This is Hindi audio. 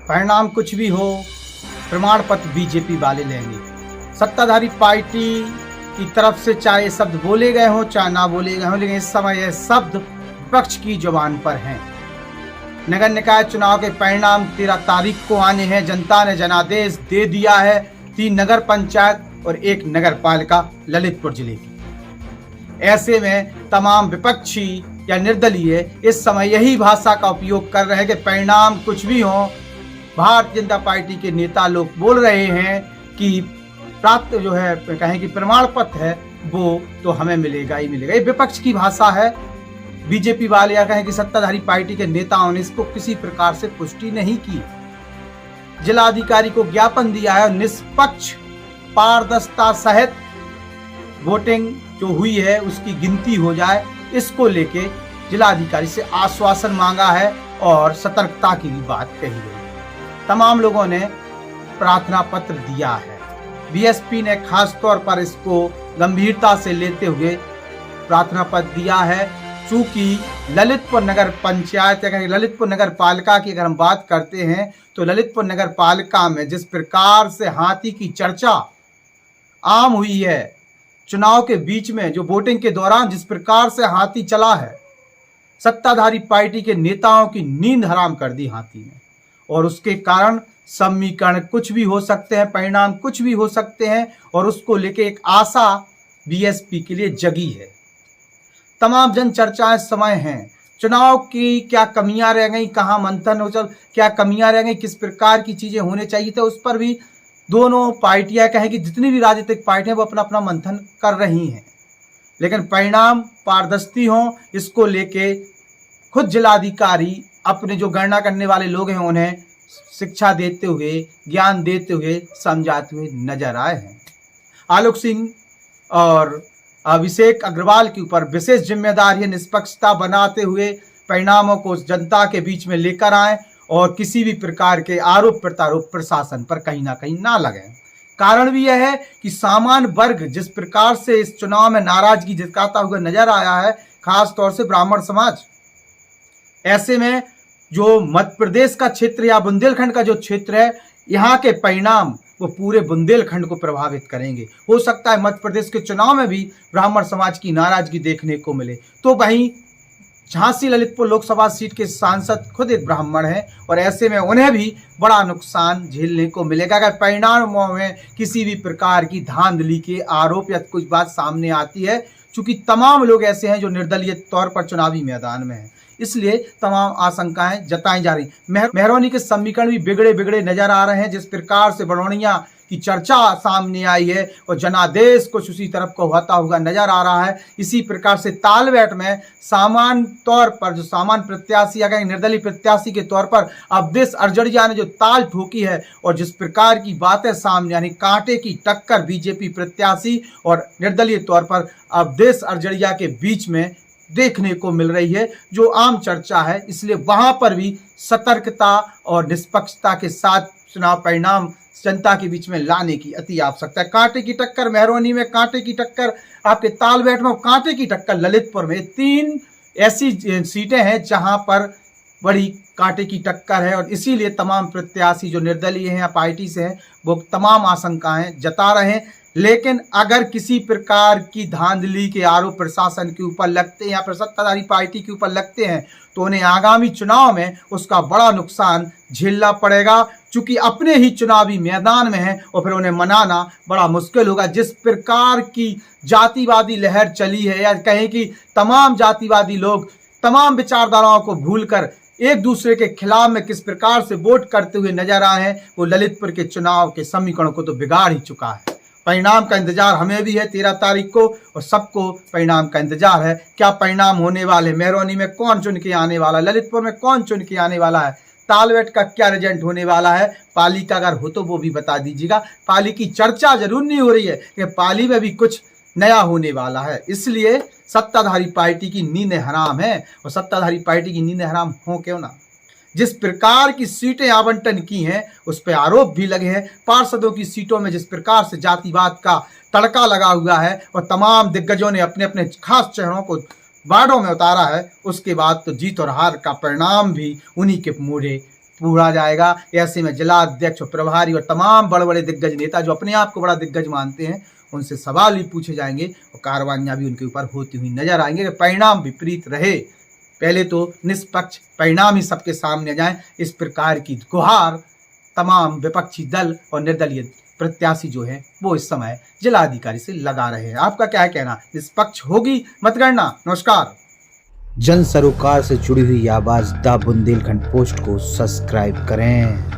परिणाम कुछ भी हो, प्रमाण पत्र बीजेपी वाले लेंगे। सत्ताधारी पार्टी की तरफ से चाहे ये शब्द बोले गए हों चाहे ना बोले गए हों, लेकिन इस समय यह शब्द विपक्ष की जुबान पर हैं। नगर निकाय चुनाव के परिणाम 13 तारीख को आने हैं। जनता ने जनादेश दे दिया है 3 नगर पंचायत और 1 नगर पालिका ललितपुर जिले की। ऐसे में तमाम विपक्षी या निर्दलीय इस समय यही भाषा का उपयोग कर रहे हैं कि परिणाम कुछ भी हो, भारतीय जनता पार्टी के नेता लोग बोल रहे हैं कि प्राप्त जो है कहें कि प्रमाण पत्र है वो तो हमें मिलेगा ही मिलेगा। ये विपक्ष की भाषा है। बीजेपी वाले या कहें कि सत्ताधारी पार्टी के नेताओं ने इसको किसी प्रकार से पुष्टि नहीं की। जिलाधिकारी को ज्ञापन दिया है और निष्पक्ष पारदर्शिता सहित वोटिंग जो हुई है उसकी गिनती हो जाए, इसको लेके जिलाधिकारी से आश्वासन मांगा है और सतर्कता की भी बात कही गई। तमाम लोगों ने प्रार्थना पत्र दिया है। बीएसपी ने खास तौर पर इसको गंभीरता से लेते हुए प्रार्थना पत्र दिया है। चूंकि ललितपुर नगर पंचायत या ललितपुर नगर पालिका की अगर हम बात करते हैं तो ललितपुर नगर पालिका में जिस प्रकार से हाथी की चर्चा आम हुई है, चुनाव के बीच में जो वोटिंग के दौरान जिस प्रकार से हाथी चला है, सत्ताधारी पार्टी के नेताओं की नींद हराम कर दी हाथी ने। और उसके कारण समीकरण कुछ भी हो सकते हैं, परिणाम कुछ भी हो सकते हैं और उसको लेके एक आशा बीएसपी के लिए जगी है। तमाम जन चर्चाएं समय हैं। चुनाव की क्या कमियां रह गई, कहाँ मंथन हो चल, क्या कमियां रह गई, किस प्रकार की चीजें होने चाहिए थे, उस पर भी दोनों पार्टियां कहें कि जितनी भी राजनीतिक पार्टियां वो अपना अपना मंथन कर रही हैं। लेकिन परिणाम पारदर्शी हों, इसको लेके खुद जिलाधिकारी अपने जो गणना करने वाले लोग हैं उन्हें शिक्षा देते हुए, ज्ञान देते हुए, समझाते हुए नजर आए हैं। आलोक सिंह और अभिषेक अग्रवाल के ऊपर विशेष जिम्मेदारी है निष्पक्षता बनाते हुए परिणामों को जनता के बीच में लेकर आए और किसी भी प्रकार के आरोप प्रत्यारोप प्रशासन पर कहीं ना कहीं ना लगे। कारण भी यह है कि सामान्य वर्ग जिस प्रकार से इस चुनाव में नाराजगी जताता हुआ नजर आया है, खास तौर से ब्राह्मण समाज। ऐसे में जो मध्य प्रदेश का क्षेत्र या बुंदेलखंड का जो क्षेत्र है, यहाँ के परिणाम वो पूरे बुंदेलखंड को प्रभावित करेंगे। हो सकता है मध्य प्रदेश के चुनाव में भी ब्राह्मण समाज की नाराजगी देखने को मिले। तो वहीं झांसी ललितपुर लोकसभा सीट के सांसद खुद एक ब्राह्मण हैं और ऐसे में उन्हें भी बड़ा नुकसान झेलने को मिलेगा अगर परिणामों में किसी भी प्रकार की धांधली के आरोप या कुछ बात सामने आती है। चूंकि तमाम लोग ऐसे हैं जो निर्दलीय तौर पर चुनावी मैदान में हैं, इसलिए तमाम आशंकाएं जताई जा रही। मेहरौनी के समीकरण भी बिगड़े नजर आ रहे हैं। जिस प्रकार से बड़ौनिया की चर्चा सामने आई है और जनादेश कुछ उसी तरफ को होता हुआ नजर आ रहा है। इसी प्रकार से तालबेट में सामान्य तौर पर जो सामान्य प्रत्याशी या निर्दलीय प्रत्याशी के तौर पर अवधेश अर्जड़िया ने जो ताल ठोकी है और जिस प्रकार की बातें सामने यानी कांटे की टक्कर बीजेपी प्रत्याशी और निर्दलीय तौर पर अवधेश अर्जड़िया के बीच में देखने को मिल रही है, जो आम चर्चा है। इसलिए वहां पर भी सतर्कता और निष्पक्षता के साथ चुनाव परिणाम जनता के बीच में लाने की अति आवश्यकता है। कांटे की टक्कर मेहरौनी में, कांटे की टक्कर आपके तालबेट में, कांटे की टक्कर ललितपुर में। 3 ऐसी सीटें हैं जहां पर बड़ी कांटे की टक्कर है और इसीलिए तमाम प्रत्याशी जो निर्दलीय हैं या पार्टी से हैं वो तमाम आशंकाएं जता रहे हैं। लेकिन अगर किसी प्रकार की धांधली के आरोप प्रशासन के ऊपर लगते हैं या फिर सत्ताधारी पार्टी के ऊपर लगते हैं तो उन्हें आगामी चुनाव में उसका बड़ा नुकसान झेलना पड़ेगा, चूंकि अपने ही चुनावी मैदान में है और फिर उन्हें मनाना बड़ा मुश्किल होगा। जिस प्रकार की जातिवादी लहर चली है या कहें कि तमाम जातिवादी लोग तमाम विचारधाराओं को भूलकर एक दूसरे के खिलाफ में किस प्रकार से वोट करते हुए नजर आए हैं, वो ललितपुर के चुनाव के समीकरण को तो बिगाड़ ही चुका है। परिणाम का इंतजार हमें भी है 13 तारीख को और सबको परिणाम का इंतजार है। क्या परिणाम होने वाले, मेहरौनी में कौन चुन के आने वाला, ललितपुर में कौन चुन के आने वाला है, तालबेट का क्या रिजल्ट होने वाला है, पाली का अगर हो तो वो भी बता दीजिएगा। पाली की चर्चा जरूर नहीं हो रही है कि पाली में भी कुछ नया होने वाला है। इसलिए सत्ताधारी पार्टी की नींद हराम है और सत्ताधारी पार्टी की नींद हराम हो क्यों ना। जिस प्रकार की सीटें आवंटन की हैं उस पर आरोप भी लगे हैं। पार्षदों की सीटों में जिस प्रकार से जातिवाद का तड़का लगा हुआ है और तमाम दिग्गजों ने अपने अपने खास चेहरों को वार्डों में उतारा है, उसके बाद तो जीत और हार का परिणाम भी उन्हीं के मुँहे पूरा जाएगा। ऐसे में जिला अध्यक्ष और प्रभारी और तमाम बड़े बड़े दिग्गज नेता जो अपने आप को बड़ा दिग्गज मानते हैं, उनसे सवाल भी पूछे जाएंगे और कार्रवाइयाँ भी उनके ऊपर होती हुई नजर आएंगे कि परिणाम विपरीत रहे। पहले तो निष्पक्ष परिणाम ही सबके सामने आ जाए, इस प्रकार की गुहार तमाम विपक्षी दल और निर्दलीय प्रत्याशी जो है वो इस समय जिलाधिकारी से लगा रहे हैं। आपका क्या है कहना? निष्पक्ष होगी मतगणना? नमस्कार। जन सरोकार से जुड़ी हुई आवाज द बुंदेलखंड पोस्ट को सब्सक्राइब करें।